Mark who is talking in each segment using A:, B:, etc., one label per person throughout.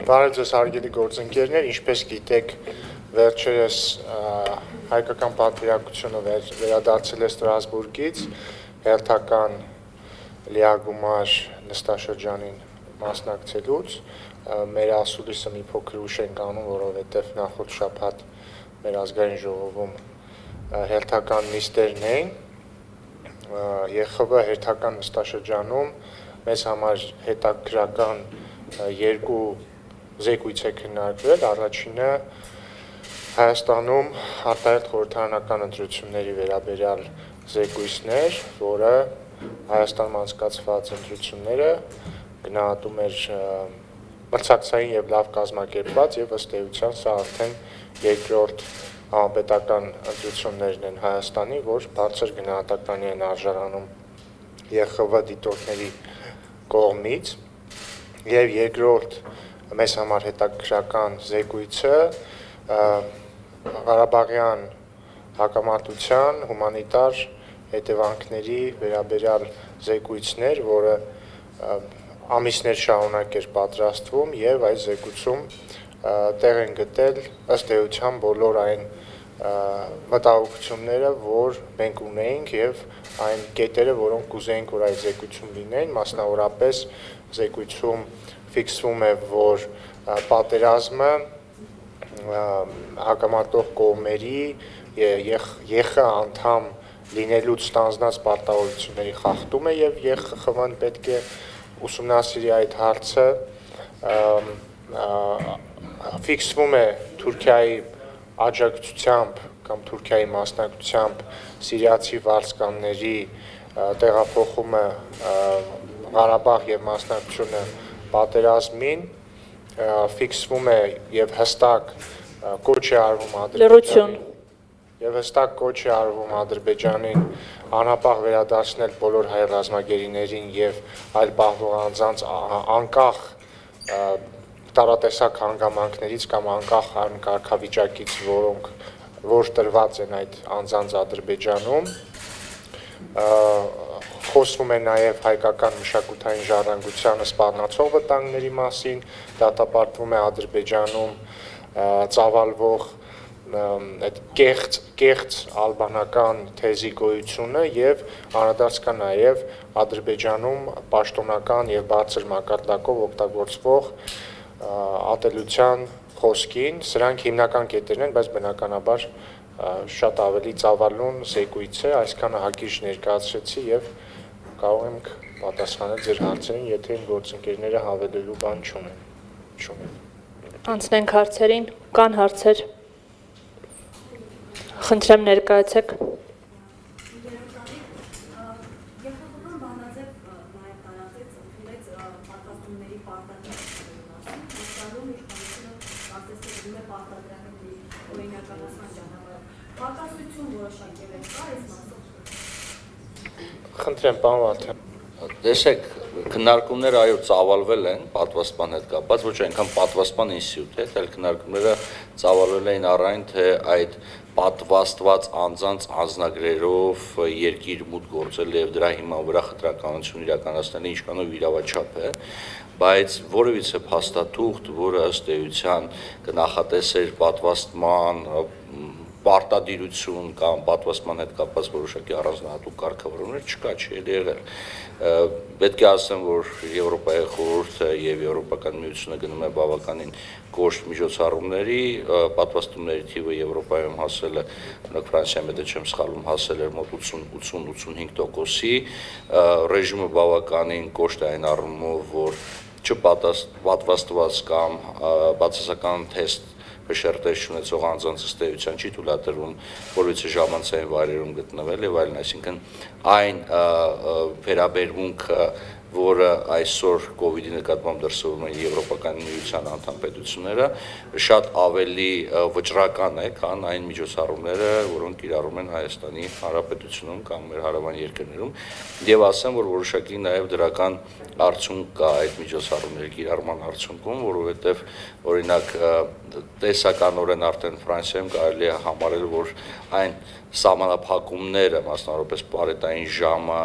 A: Բարև ձեզ հարգելի գործընկերներ, ինչպես գիտեք, վերջերս հայկական պատվիրակությունը վերադարձել է Ստրասբուրգից հերթական լիագումար նստաշրջանին մասնակցելուց։ Մեր ասուլիսը մի փոքր ուշ ենք անում, որովհետև նախորդ շաբաթ մեր ազգային ժողովում հերթական նիստերն էին։ ԵԽՎ հերթական նստաշրջանում մեզ համար հետաքրքրական երկու զեկույց է քննարկվել, առաջինը Հայաստանում արտահերթ խորհրդարանական ընտրությունների վերաբերյալ զեկույցն էր, որը Հայաստանում անցկացված ընտրությունները գնահատում էր մրցակցային եւ լավ կազմակերպված եւ ըստ էության սա արդեն երկրորդ համապետական ընտրություններն են Հայաստանի, որ բարձր գնահատականի են արժանանում ԵԽՎ դիտորդների կողմից եւ երկրորդ մեզ համար հետաքրքրական զեկույցը Ղարաբաղյան հակամարտության հումանիտար հետևանքների վերաբերյալ զեկույցներ, որը ամիսներ շարունակ էր պատրաստվում եւ այս զեկույցում տեղ են գտել ըստ էության բոլոր այն մտահոգությունները, որ մենք ունեինք եւ այն կետերը, որոնք կուզեինք, որ այս զեկույցում լինեն, մասնավորապես զեկույցում ֆիքսվում է, որ պատերազմը հակամարտող կողմերի ԵԽ անդամ լինելուց ստանձնած պարտավորությունների խախտում է եւ ԵԽԽՎ-ն պետք է ուսումնասիրի այդ հարցը, ֆիքսվում է Թուրքիայի աջակցությամբ կամ Թուրքիայի մասնակցությամբ սիրիացի վարձկանների տեղափոխումը Ղարաբաղ եւ մասնակցությունը պատերազմին, ֆիքսվում է եւ հստակ կոչ է արվում Ադրբեջանին անհապաղ վերադարձնել բոլոր հայ ռազմագերիներին եւ այլ պահվող անձանց անկախ տարատեսակ հանգամանքներից կամ անկախ այն կարգավիճակից, որ տրված են այդ անձանց Ադրբեջանում, խոսվում է նաև հայկական մշակութային ժառանգությանը սպառնացող վտանգների մասին, դատապարտվում է Ադրբեջանում ծավալվող այդ կեղծ ալբանական թեզի գոյությունը եւ անդրադարձ կա նաև Ադրբեջանում պաշտոնական եւ բարձր մակարդակով օգտագործվող ատելության խոսքին, սրանք հիմնական կետերն են, բայց բնականաբար շատ ավելի ծավալուն զեկույց է, այսքանը հակիրճ ներկայացրեցի եւ կարող եմ պատասխանել ձեր հարցերին, եթե իմ գործընկերները հավելելու բան չունեն։
B: Անցնենք հարցերին, կան հարցեր։ Խնդրեմ ներկայացեք։
A: Խնդրեմ, պարոն Վարդան։
C: Տեսեք, քննարկումները այո ծավալվել են պատվաստման հետ կապված, ոչ այնքան պատվաստման ինստիտուտի հետ, այլ քննարկումները ծավալվել էին առայն թե այդ պատվաստված անձանց անձնագրերով երկիր մուտք գործել եւ դրա հիման վրա խտրականություն իրականացնելը ինչքանով իրավաչափ է, բայց որևիցե փաստաթուղթ, որը ըստ էության կնախատեսեր պատվաստման պարտադիրություն կամ պատվաստման հետ կապված որոշակի առանձնահատուկ կարգավորումներ չկա, չի եղել։ Պետք է ասեմ, որ Եվրոպայի խորհուրդը եւ Եվրոպական միությունը գնում է բավականին կոշտ միջոցառումների, պատվաստումների թիվը Եվրոպայում հասել է, օրինակ Ֆրանսիայում, եթե չեմ սխալվում, հասել էր մոտ 80-85%-ի, ռեժիմը բավականին կոշտ է այն առումով, որ չպատվաստված կամ բացասական թեստ փշերտես ունեցող անձանց ըստ էության չի թույլատրվում որևիցե ժամանցային վայրերում գտնվել եւ այլն, այսինքն այն վերաբերմունքը, որը այսօր COVID-ի նկատմամբ դրսևորում են Եվրոպական միության անդամ պետությունները, շատ ավելի վճռական է, քան այն միջոցառումները, որոնք կիրառում են Հայաստանի Հանրապետությունում կամ մեր հարևան երկրներում, եւ ասեմ, որ որոշակի նաեւ դրական արդյունք կա այդ միջոցառումների կիրառման արդյունքում, որովհետեւ օրինակ տեսականորեն արդեն Ֆրանսիայում կարելի է համարել, որ այն սահմանափակումները, մասնավորապես պարետային ժամը,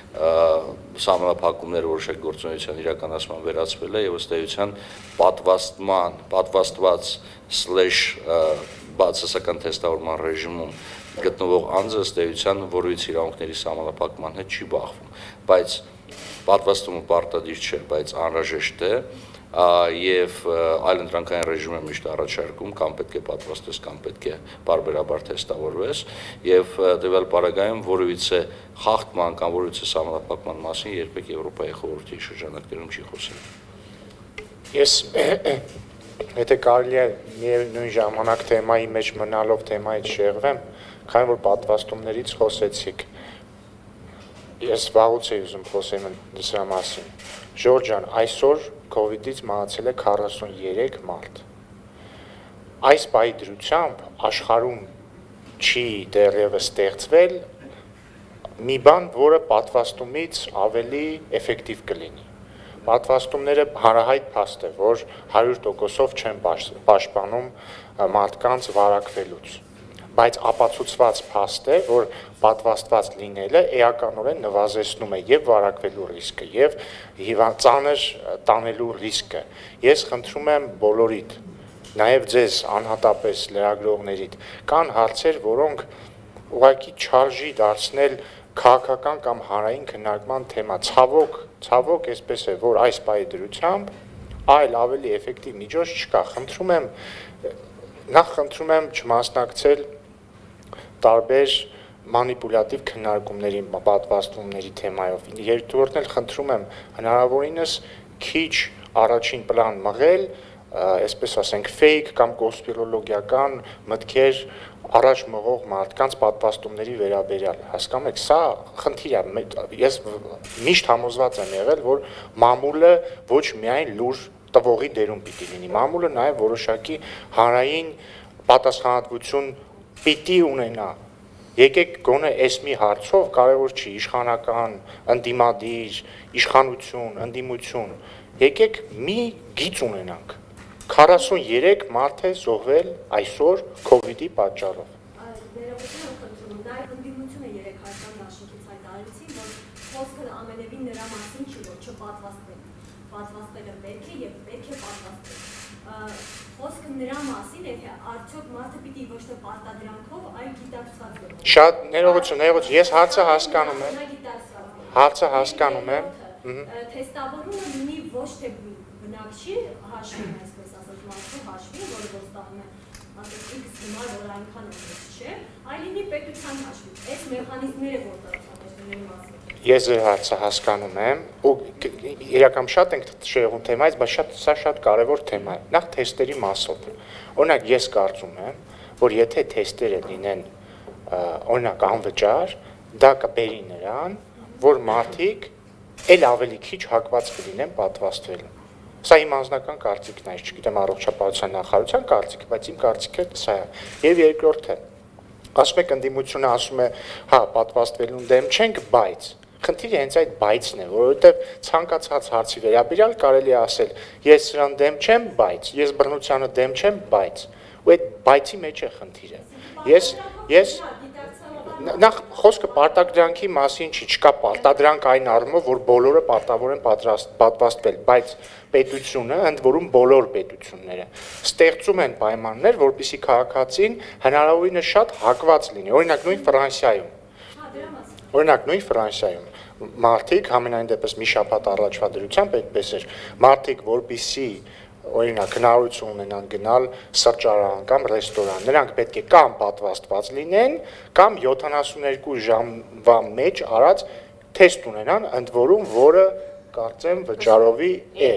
C: սահմանափակումներ որոշակի գործունեության իրականացման վերացվել է եւ ըստ էության պատվաստված / բացասական թեստավորման ռեժիմում գտնվող անձը ըստ էության որևիցե իրավունքների սահմանափակման հետ չի բախվում, բայց պատվաստումը պարտադիր չէ, բայց անհրաժեշտ է եւ այլընտրանքային ռեժիմը միշտ առաջարկում կամ պետք է պատվաստես կամ պետք է բարբերաբար թեստավորվես եւ տվյալ պարագայում որևիցե խախտման կամ որևիցե սահմանափակման մասին երբեք Եվրոպայի խորհրդի շրջանակներում չի խոսել։
A: Ես եթե կարելի է նույն ժամանակ թեմայի մեջ մնալով թեմայից շեղվեմ, քանի որ պատվաստումներից խոսեցիք, ես վաղուց էի ուզում խոսեմ դրա մասին։ Ժորժ ջան, այսօր COVID-ից մահացել է 43 մարդ։ Այս բայի դրությամբ աշխարհում չի դեռևս ստեղծվել մի բան, որը պատվաստումից ավելի էֆեկտիվ կլինի։ Պատվաստումները հանրահայտ փաստ է, որ 100%-ով չեն պաշտպանում մարդկանց վարակվելուց, բայց ապացուցված փաստ է, որ պատվաստված լինելը էականորեն նվազեցնում է եւ վարակվելու ռիսկը եւ ծանր տանելու ռիսկը։ Ես խնդրում եմ բոլորիդ, նաեւ ձեզ անհատապես լրագրողներիդ, կան հարցեր, որոնք ուղղակի չարժի դարձնել քաղաքական կամ հանրային քննարկման թեմա։ Ցավոք այսպես է, որ այս բայի դրությամբ այլ ավելի էֆեկտիվ միջոց չկա։ Խնդրում եմ չմասնակցել տարբեր մանիպուլյատիվ քննարկումների, պատվաստումների թեմայով։ Երկրորդն էլ խնդրում եմ հնարավորինս քիչ առաջին պլան մղել, այսպես ասենք, fake կամ կոնսպիրոլոգիական մտքեր առաջ մղող մարդկանց պատվաստումների վերաբերյալ, հասկանում եք, սա խնդիր է։ Ես միշտ համոզված եմ եղել, որ մամուլը ոչ միայն լուր տվողի դերում պիտի լինի, մամուլը նաև որոշակի հանրային պատասխանատվություն պիտի ունենա։ Եկեք գոնե այս մի հարցով կարևոր չի իշխանական, ընդդիմադիր, իշխանություն, ընդդիմություն, եկեք մի գիծ ունենանք։ 43 մարդ է զոհվել այսօր COVID-ի պատճառով։
D: Ներողություն խնդրում, նաև ընդդիմությունը 3 հարկան դաշնքից հայտարարեցին, որ խոսքը ամենևին նրա մասին չի, որ չպատվաստվեն։ Պատվաստելը պետք է եւ պետք է պատվաստել։ Խոսքը նրա մասին է, թե արդյոք մարդը պիտի ոչ թե պարտադրանքով, այլ գիտակցված լինի։
A: Շատ ներողություն, ես հարցը հասկանում եմ։ Հարցը հասկանում եմ։
D: Թեստավորումը լինի ոչ թե բնակչի հաշվին, այսպես ասած, մարդու հաշվին, որը ոստանում է, ասած X գումար, որ այնքան չէ, այլ լինի պետության հաշվին։ Այս մեխանիզմները գործածությունների մասին։
A: Ես ձեր հարցը հասկանում եմ, ու իրական շատ ենք շեղում թեմայից, բայց սա շատ կարևոր թեմա է։ Նախ թեստերի մասով։ Օրինակ ես կարծում եմ, որ եթե թեստերը լինեն օրինակ անվճար, դա կբերի նրան, որ մարդիկ էլ ավելի քիչ հակված կլինեն պատվաստվելու։ Սա իմ անձնական կարծիքն է, չգիտեմ առողջապահության նախարարության կարծիքը, բայց իմ կարծիքը սա է։ Եվ երկրորդը, ասում եք ընդդիմությունը ասում է, հա, պատվաստվելուն դեմ չենք, բայց խնդիրը հենց այդ բայցն է, որովհետև ցանկացած հարցի վերաբերյալ կարելի է ասել, ես սրան դեմ չեմ, բայց ես բռնությանը դեմ չեմ, բայց ու այդ բայցի մեջ է խնդիրը։ Ես նախ խոսքը պարտադրանքի մասին չի, չկա պարտադրանք այն առումով, որ բոլորը պարտավոր են պատվաստվել, բայց պետությունը, ընդ որում բոլոր պետությունները, ստեղծում են պայմաններ, որպեսզի քաղաքացին հնարավորինս շատ հակված լինի, օրինակ նույն Ֆրանսիայում մարդիկ համենայն դեպս մի շաբաթ առաջվա դրությամբ այդպես էր, մարդիկ որպեսզի օրինակ հնարավորություն ունենան գնալ սրճարան կամ ռեստորան, նրանք պետք է կամ պատվաստված լինեն, կամ 72 ժամվա մեջ արած թեստ ունենան, ընդ որում, որը կարծեմ վճարովի է։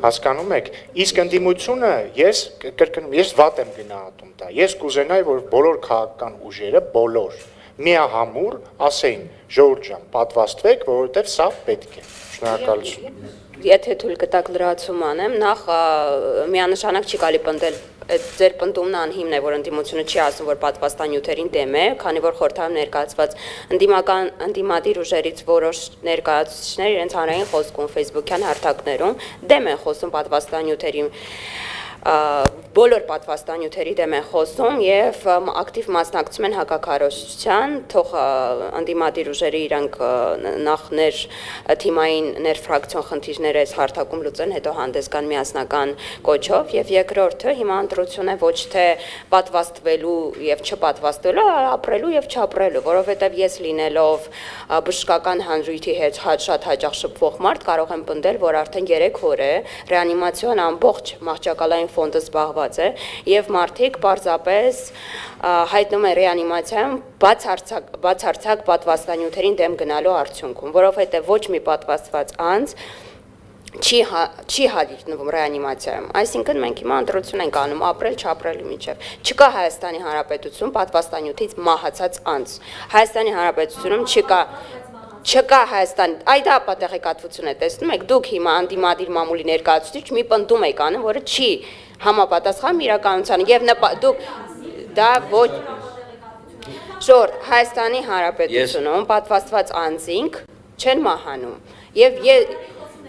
A: Հասկանում եք, իսկ ընդդիմությունը ես վատ եմ գնահատում դա։ Ես կուզենայի, որ բոլոր քաղաքական ուժերը, բոլոր միահամուռ ասեին, Ժորժ ջան, պատվաստվեք, որովհետև սա պետք է։ Շնորհակալություն։
E: Եթե թույլ կտակ լրացում անեմ, նախ միանշանակ չի կարելի պնդել, ձեր պնդումն անհիմն է, որ ընդդիմությունը չի ասում, որ պատվաստանյութերին դեմ է, քանի որ խորհրդարանում ներկայացված ընդդիմադիր ուժերից որոշ ներկայացուցիչներ իրենց հանրային խոսքում, Facebook-յան հարթակներում դեմ են խոսում պատվաստանյութերի բոլոր պատվաստանյութերի դեմ են խոսում եւ ակտիվ մասնակցում են հակակարողության, թող անդիմադիր ուժերի իրանք նախ թիմային ներֆրակցիոն խնդիրներ այս հարթակում լուծեն, հետո հանդես գան միասնական կոչով եւ երկրորդը հիմա ընտրություն է ոչ թե պատվաստվելու եւ չպատվաստվելու, այլ ապրելու եւ չապրելու, որովհետեւ ես լինելով բժշկական հանրույթի հետ շատ հաճախ շփվող մարդ կարող եմ պնդել, որ արդեն 3 օր է ռեանիմացիոն ամբողջ մահճակալային ֆոնդը զբաղված է եւ մարդիկ պարզապես հայտնում են ռեանիմացիայում բացարձակ պատվաստանյութերին դեմ գնալու արդյունքում, որովհետեւ ոչ մի պատվաստված անձ չի հանդիպում ռեանիմացիայում, այսինքն մենք հիմա ընտրություն ենք անում ապրել չապրելու միջև։ Չկա Հայաստանի Հանրապետությունում պատվաստանյութից մահացած անձ։ Հայաստանի Հանրապետությունում չկա Հայաստան, այդ ապատեղեկատվություն է տեսնում եք, դուք հիմա անդիմադիր մամուլի ներկայացուցիչ մի պնդում եք անում, որը չի համապատասխանում իրականությանը եւ դուք դա ոչ շորտ Հայաստանի Հանրապետությունում պատվաստված անձինք չեն մահանում եւ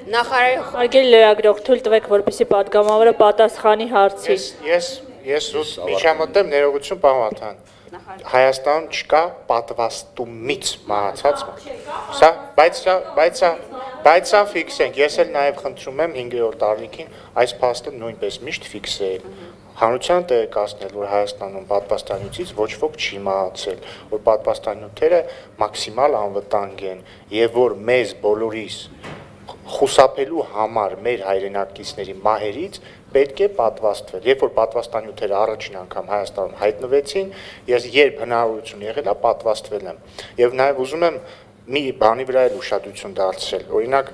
B: Հարգելի լրագրող, թույլ տվեք, որպեսզի պատգամավորը պատասխանի հարցին։
A: Ես միջամտեմ ներողություն պարոն Վարդան։ Հայաստանում չկա պատվաստումից մահացած մարդ։ Բայց սա ֆիքսենք, ես էլ նաև խնդրում եմ 5-րդ տարիքին այս փաստը նույնպես միշտ ֆիքսել։ Հանրության տեղեկացնել, որ Հայաստանում պատվաստանյութից ոչ ոք չի մահացել, որ պատվաստանյութերը մաքսիմալ անվտանգ են եւ որ մեզ բոլորիս խուսափելու համար մեր հայրենակիցների մահերից պետք է պատվաստվել։ Երբ որ պատվաստանյութերը առաջին անգամ Հայաստանում հայտնվեցին, ես երբ հնարավորություն եղել է պատվաստվել եմ։ Եվ նաև ուզում եմ մի բանի վրա էլ ուշադրություն դարձնել։ Օրինակ,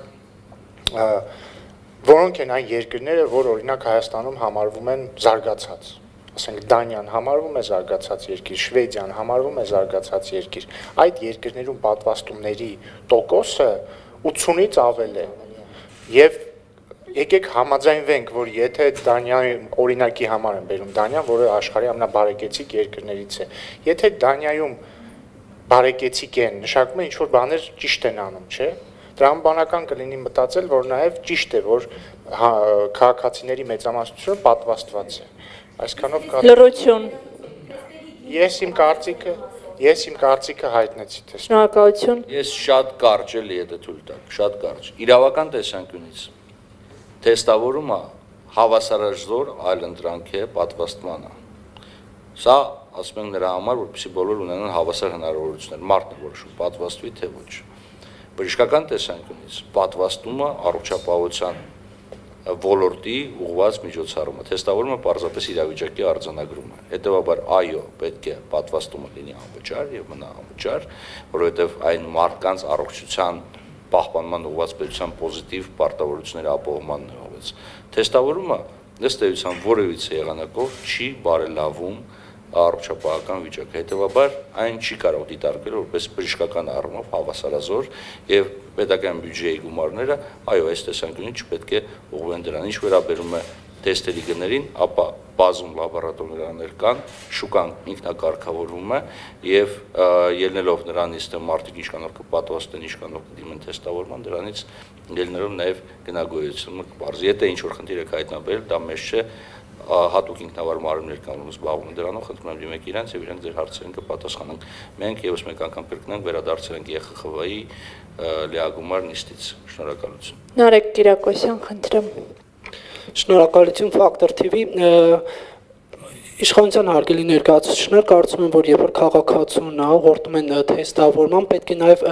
A: որոնք են այն երկրները, որ օրինակ Հայաստանում համարվում են զարգացած։ Ասենք Դանիան համարվում է զարգացած երկիր, Շվեդիան համարվում է զարգացած երկիր։ Այդ երկրներում պատվաստումների տոկոսը 80-ից ավել է։ Եվ եկեք համաձայնվենք, որ եթե Դանիայում օրինակի համար են բերում Դանիան, որը աշխարհի ամենաբարեկեցիկ երկրներից է, եթե Դանիայում բարեկեցիկ են, նշանակում է ինչ որ բաներ ճիշտ են անում, չէ՞։ Տրամաբանական կլինի մտածել, որ նաև ճիշտ է, որ քաղաքացիների մեծամասնությունը պատվաստված է։ Այսքանով
B: Լրություն։
A: Ես իմ կարծիքը հայտնեցի թե։
B: Շնորհակալություն։
C: Ես շատ կարճ էլի եթե թույլ տաք, շատ կարճ։ Իրավական տեսանկյունից թեստավորումը հավասարաժզոր այլընտրանք է պատվաստմանը։ Սա ասում ենք նրա համար, որպեսզի բոլոր ունենան հավասար հնարավորություններ, մարդն է որոշում պատվաստվի թե ոչ։ Բժշկական տեսանկյունից պատվաստումը առողջապահության ոլորտի ուղղված միջոցառումը, թեստավորումը պարզապես իրավիճակի արձանագրում է։ Հետևաբար այո, պետք է պատվաստումը լինի անվճար եւ մնա անվճար, որովհետեւ այն մարդկանց առողջության պահպանման ուղղված պետության պոզիտիվ պարտավորությունների ապահովմանն է ուղղված։ Թեստավորումը ըստ էության որևիցե եղանակով չի բարելավում առողջապահական վիճակը, հետևաբար այն չի կարող դիտարկվել որպես բժշկական առումով հավասարազոր եւ պետական բյուջեի գումարները, այո, այս տեսանկյունից չպետք է ուղղվեն դրան։ Ինչ վերաբերում է թեստերի գներին, ապա բազում լաբորատորիաներ կան, շուկան ինքնակարգավորվում է եւ ելնելով նրանից, թե մարդիկ ինչքանով կպատվաստեն, ինչքանով կդիմեն թեստավորման, դրանից ելնելով նաեւ գնագոյությունը կբարձ։ Եթե ինչ որ խնդիր եք հայտնաբերել, դա մեզ չէ, հատուկ ինքնավար մարմիններ կան, որ զբաղվում են դրանով, խնդրում եմ դիմեք իրենց եւ իրենք ձեր հարցերին կպատասխանեն։ Մենք եւս մեկ անգամ կրկնենք, վերադարձել ենք ԵԽԽՎ-ի լիագումար նիստից։ Շնորհակալություն։
B: Նարեկ Կիրակոսյան, խնդրեմ։
F: Շնորհակալություն Factor TV Իշխանության հարգելի ներկայացուցիչներ, կարծում եմ, որ երբ որ քաղաքացուն ուղղորդում են թեստավորման, պետք է նաև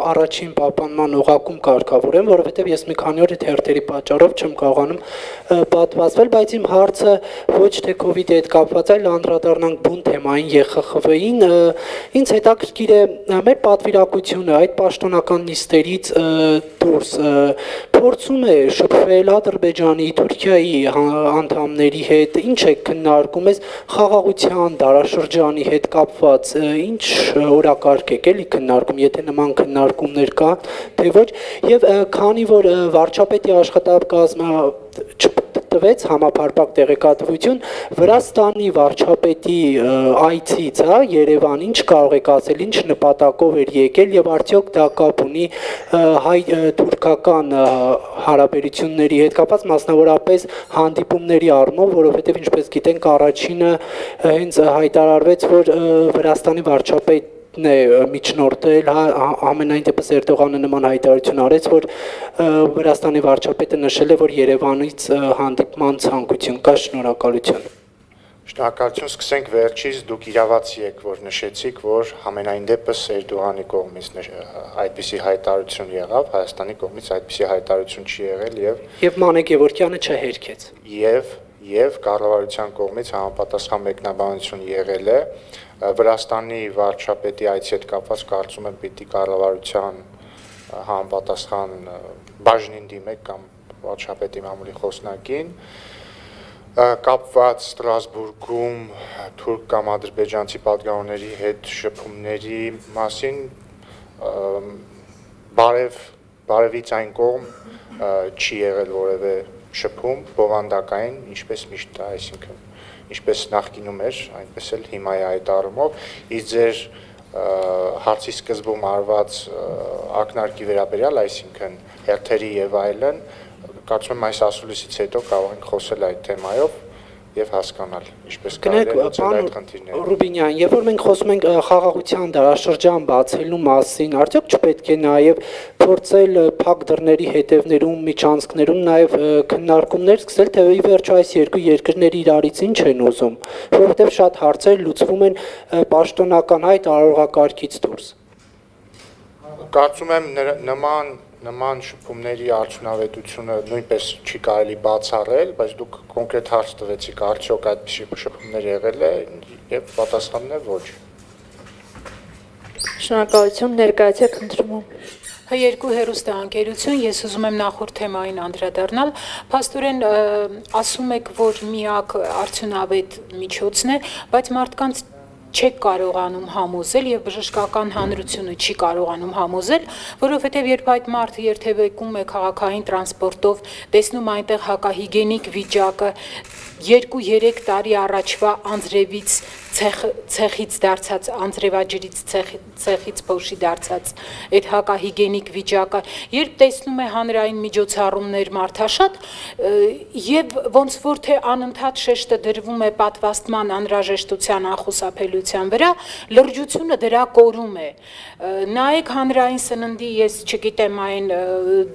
F: առաջին պահպանման օղակում կարգավորեն, որովհետև ես մի քանի օր թերթերի պատճառով չեմ կարողանում պատվաստվել, բայց իմ հարցը ոչ թե COVID-ի հետ կապված, այլ անդրադառնանք բուն թեմային ԵԽԽՎ-ին, ինձ հետաքրքիր է մեր պատվիրակությունը այդ պաշտոնական նիստերից դուրս փորձում է շփվել Ադրբեջանի, Թուրքիայի անդամների հետ, ինչ է քննարկում խաղաղության դարաշրջանի հետ կապված ինչ օրակարգ եք էլի քննարկում, եթե նման քննարկումներ կա, թե ոչ, եւ քանի որ վարչապետի աշխատակազմը տվեց համապարփակ տեղեկատվություն Վրաստանի վարչապետի այցից, հա, Երևան, ինչ կարող եք ասել, ինչ նպատակով էր եկել եւ արդյոք դա կապ ունի հայ-թուրքական հարաբերությունների հետ կապված, մասնավորապես հանդիպումների առումով, որովհետեւ ինչպես գիտենք, առաջինը հենց հայտարարվեց, որ Վրաստանի վարչապետ միջնորդել, ամենայն դեպս Էրդողանը նման հայտարարություն արեց, որ Վրաստանի վարչապետը նշել է, որ Երևանից հանդիպման ցանկություն կա, շնորհակալություն։
A: Շնորհակալություն, սկսենք վերջից, դուք իրավացի եք, որ նշեցիք, որ ամենայն դեպս Էրդողանի կողմից այդպիսի հայտարարություն եղավ, Հայաստանի կողմից այդպիսի հայտարարություն չի եղել
F: եւ Մանեկ Գևորգյանը չհերքեց։
A: Եվ կառավարության կողմից համապատասխան մեկնաբանություն եղել է Վրաստանի վարչապետի այցի հետ կապված կարծում եմ պիտի կառավարության համապատասխան բաժնին դիմեք կամ վարչապետի մամուլի խոսնակին կապված Ստրասբուրգում թուրք կամ ադրբեջանցի պատգամավորների հետ շփումների մասին բարևից այն կողմ չի եղել որևէ շփում բովանդակային, ինչպես միշտ է, այսինքն ինչպես նախկինում էր, այնպես էլ հիմա է այդ առումով, իսկ ձեր հարցի սկզբում արված ակնարկի վերաբերյալ, այսինքն հերթերի եւ այլն, կարծում եմ այս ասուլիսից հետո կարող ենք խոսել այդ թեմայով եւ հասկանալ, ինչպես կարելի է լուծել այդ խնդիրները։
F: Ռուբինյան, երբ որ մենք խոսում ենք խաղաղության դարաշրջան բացելու մասին, արդյոք չպետք է նաեւ փորձել փակ դռների հետևներում, միջանցքներում նաեւ քննարկումներ սկսել, թե ի վերջո այս երկու երկրները իրարից ինչ են ուզում, որովհետեւ շատ հարցեր լուծվում են պաշտոնական հայտ արարողակարգից դուրս։
A: Կարծում եմ նման շփումների արդյունավետությունը նույնպես չի կարելի բացառել, բայց դուք կոնկրետ հարց տվեցիք, արդյոք այդպիսի շփումներ եղել է եւ պատասխանն է ոչ։
B: Շնորհակալություն, ներկայացեք ընտրում։
G: Երկու հերոստանգերություն, ես ուզում եմ նախորդ թեմային անդրադառնալ, փաստորեն ասում եք, որ միակ արդյունավետ միջոցն է, բայց մարդկանց չեք կարողանում համոզել եւ բժշկական հանրությունը չի կարողանում համոզել, որովհետեւ երբ այդ մարդը երթևեկում է քաղաքային տրանսպորտով, տեսնում այնտեղ հակահիգենիկ վիճակը, 2-3 տարի առաջվա անձրևից ցեխից դարձած անձրևաջրից ցեխից փոշի դարձած այդ հակահիգենիկ վիճակը երբ տեսնում է հանրային միջոցառումներ մարդաշատ եւ ոնց որ թե անընդհատ շեշտը դրվում է պատվաստման անհրաժեշտության անխուսափելիության վրա լրջությունը դրա կորում է նայեք հանրային սննդի ես չգիտեմ այն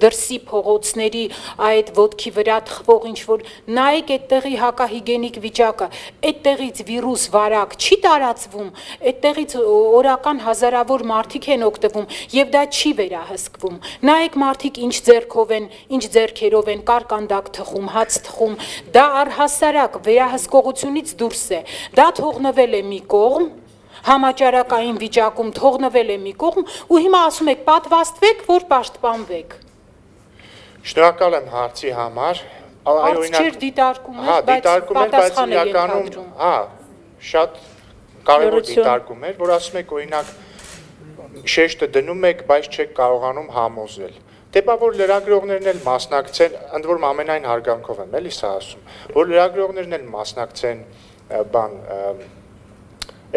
G: դրսի փողոցների այդ ոտքի վրա թխվող ինչ որ նայեք այդտեղի հակահիգենիկ վիճակը այդտեղից վիրուս վարակ չի տարածվում, այդտեղից օրական հազարավոր մարդիկ են օգտվում եւ դա չի վերահսկվում։ Նայեք մարդիկ ինչ ձեռքով են, ինչ ձեռքերով են կարկանդակ թխում, հաց թխում, դա առհասարակ վերահսկողությունից դուրս է։ Դա թողնվել է մի կողմ, համաճարակային վիճակում թողնվել է մի կողմ ու հիմա ասում եք պատվաստվեք, որ պաշտպանվեք։
A: Շնորհակալ եմ հարցի համար։
G: Հարց չէր դիտարկում եք, բայց
A: պատասխան է իրականում, շատ կարևոր դիտարկում էր, որ ասում եք օրինակ շեշտը դնում եք, բայց չեք կարողանում համոզել։ Դեպա որ լրագրողներն էլ մասնակցեն, ընդ որում ամենայն հարգանքով եմ էլի սա ասում, որ լրագրողներն էլ մասնակցեն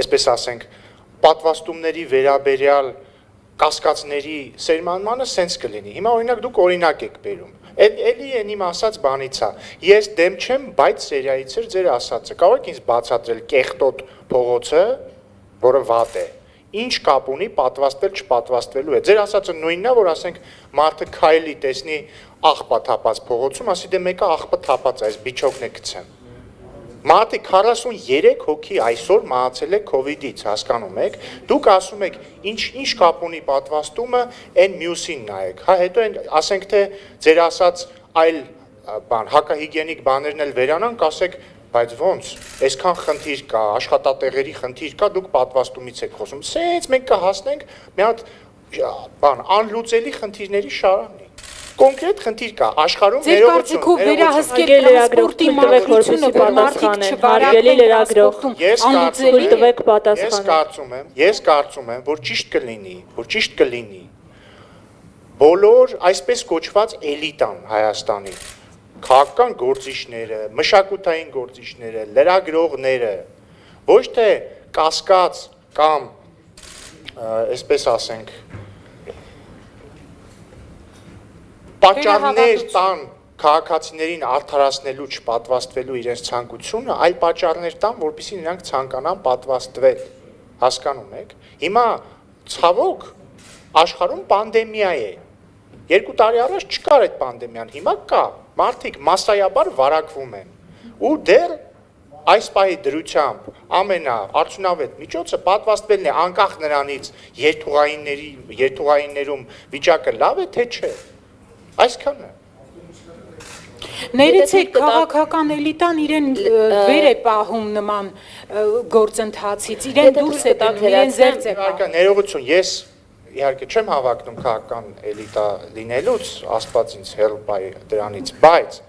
A: այսպես ասենք, պատվաստումների վերաբերյալ կասկածների սերմանմանը սենց կլինի։ Հիմա օրինակ դուք օրինակ եք բերում։ Էլի են իմ ասած բանից է։ Ես դեմ չեմ, բայց սերիայից էր ձեր ասածը։ Կարող եք ինձ բացատրել կեղտոտ փողոցը, որը վատ է։ Ինչ կապ ունի պատվաստվել չպատվաստվելու հետ։ Ձեր ասածը նույնն է, որ ասենք մարդը քայլի տեսնի աղբա թափած փողոցում, ասի դե մեկը աղբը թափած է, այս բիչոկն է գցեմ։ Մարդիկ 43 հոգի այսօր մահացել է COVID-ից, հասկանում եք, դուք ասում եք, ինչ կապ ունի պատվաստումը, այն մյուսին նայեք, հա, հետո ասենք թե ձեր ասած այլ հակահիգենիկ բաներն էլ վերանանք, ասեք, բայց ոնց, այսքան խնդիր կա, աշխատատեղերի խնդիր կա, դուք պատվաստումից եք խոսում, սենց մենք կհասնենք մի հատ անլուծելի խնդիրների շարանի։ Կոնկրետ խնդիր կա աշխարհում
G: ներողություն վերահսկել տրանսպորտի մարտությունը որ մարդիկ չվարակեն տրանսպորտում
A: ես կարծում եմ որ ճիշտ կլինի բոլոր այսպես կոչված էլիտան Հայաստանի քաղաքական գործիչները, մշակութային գործիչները, լրագրողները, ոչ թե կասկած կամ այսպես ասենք պատճառներ տան քաղաքացիներին արդարացնելու չպատվաստվելու իրենց ցանկությունը, այլ պատճառներ տան, որպեսզի նրանք ցանկանան պատվաստվել, հասկանում եք։ Հիմա ցավոք աշխարհում պանդեմիա է։ 2 տարի առաջ չկար այդ պանդեմիան, հիմա կա։ Մարդիկ massայաբար վարակվում են։ Ու դեռ այս պահի դրությամբ ամենաարդյունավետ միջոցը պատվաստվելն է, անկախ նրանից երթուղայիններում վիճակը լավ է, թե չէ։ Այսքանը։
G: Ներեցեք քաղաքական էլիտան իրեն վեր է պահում նման գործընթացից, իրեն դուրս է տալու, իրեն զերծ է պահում։
A: Ներողություն, ես իհարկե չեմ հավակնում քաղաքական էլիտա լինելուց, Աստված ինձ հեռու բայ դրանից, բայց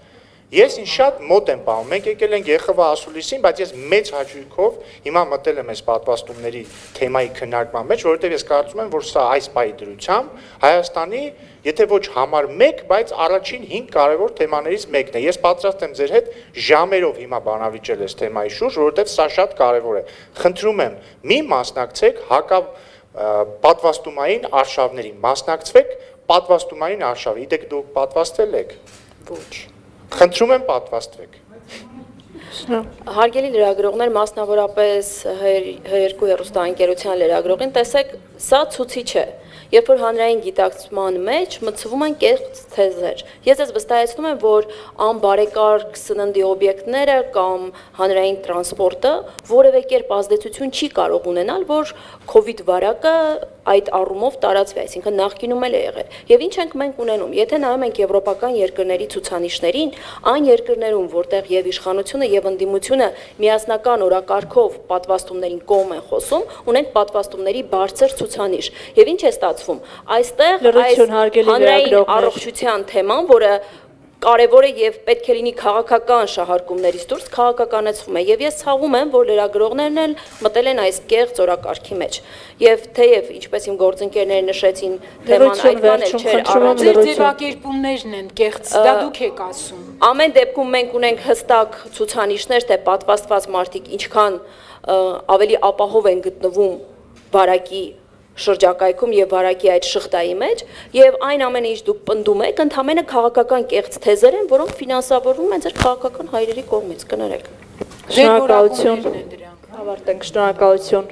A: ես ինձ շատ մոտ եմ պահում, մենք եկել ենք Եղևա ասուլիսին, բայց ես մեծ հաճույքով հիմա մտել եմ այս պատվաստումների թեմայի քննարկման մեջ, որովհետև ես կարծում եմ, որ սա այս պահի դրությամբ Հայաստանի, եթե ոչ համար 1, բայց առաջին 5 կարևոր թեմաներից մեկն է։ Ես պատրաստ եմ ձեր հետ ժամերով հիմա բանավիճել այս թեմայի շուրջ, որովհետև սա շատ կարևոր է։ Խնդրում եմ, մի մասնակցեք պատվաստումային արշավներին, մասնակցվեք պատվաստումային արշավի, դեք դուք պատվաստել եք։
E: Ոչ։
A: Խնդրում եմ պատվաստվեք։
H: Հարգելի լրագրողներ, մասնավորապես H2 հեռուստաընկերության լրագրողին, տեսեք, սա ցուցիչ է։ Երբ որ հանրային գիտակցման մեջ մտցվում են կեղծ թեզեր։ Ես ես վստահեցնում եմ, որ անբարեկարգ սննդի օբյեկտները կամ հանրային տրանսպորտը որևէ կերպ ազդեցություն չի կարող ունենալ, որ COVID վարակը այդ առումով տարածվի, այսինքն նախկինում էլ է եղել։ Եվ ինչ ենք մենք ունենում, եթե նայում ենք եվրոպական երկրների ցուցանիշներին, այն երկրներում, որտեղ եւ իշխանությունը եւ ընդդիմությունը միասնական օրակարգով պատվաստումներին կողմ են խոսում, ունենք պատվաստումների բարձր ցուցանիշ։ Եվ ինչ է ստացվում։ Այստեղ այս հանրային առողջության թեման, որը կարևոր է եւ պետք է լինի քաղաքական շահարկումներից դուրս քաղաքականացվում է եւ ես ցավում եմ, որ լրագրողներն էլ մտել են այս կեղծ օրակարգի մեջ եւ թեև ինչպես իմ գործընկերները նշեցին թեման այդքան էլ չէր առանց
G: Ձեր ձևակերպումներն են կեղծ, դա դուք եք ասում։
H: ամեն դեպքում մենք ունենք հստակ ցուցանիշներ, թե պատվաստված մարդիկ ինչքան ավելի ապահով են գտնվում վարակի շրջակայքում եւ վարակի այդ շղթայի մեջ եւ այն ամենը ինչ դուք պնդում եք ընդհանրապես քաղաքական կեղծ թեզեր են, որոնք ֆինանսավորվում են ձեր քաղաքական հայրերի կողմից։ Կներեք։
B: Շնորհակալություն։
G: Ձեր որակումներն են դրանք։
B: Ավարտենք, շնորհակալություն։